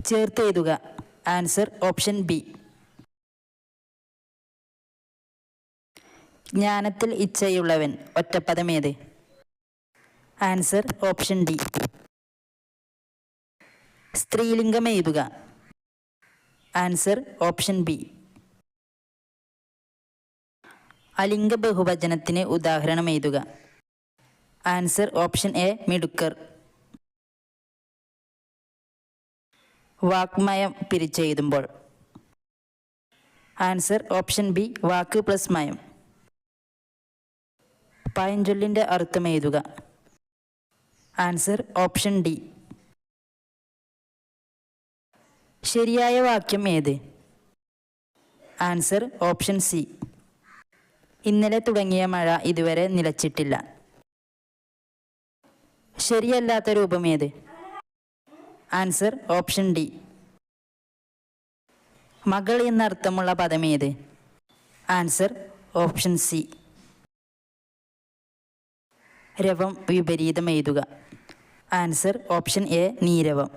ചേർത്ത് എഴുതുക. Answer option B. ജ്ഞാനത്തിൽ ഇച്ഛയുള്ളവൻ ഒറ്റപ്പദമേത്? Answer option D. സ്ത്രീലിംഗം എഴുതുക. Answer option B. അലിംഗ ബഹുവചനത്തിന് ഉദാഹരണം എഴുതുക. ആൻസർ ഓപ്ഷൻ എ മിടുക്കർ. വാക്മയം പിരിച്ചെഴുതുമ്പോൾ? ആൻസർ ഓപ്ഷൻ ബി വാക്ക് പ്ലസ് മയം. പഴഞ്ചൊല്ലിൻ്റെ അർത്ഥം എഴുതുക. Answer option D. ശരിയായ വാക്യം ഏത്? Answer option C. ഇന്നലെ തുടങ്ങിയ മഴ ഇതുവരെ നിലച്ചിട്ടില്ല. ശരിയല്ലാത്ത രൂപം ഏത്? Answer option D. മകൾ എന്നർത്ഥമുള്ള പദം ഏത്? Answer option C. രവം വിപരീതം എഴുതുക. Answer option A നീരവം.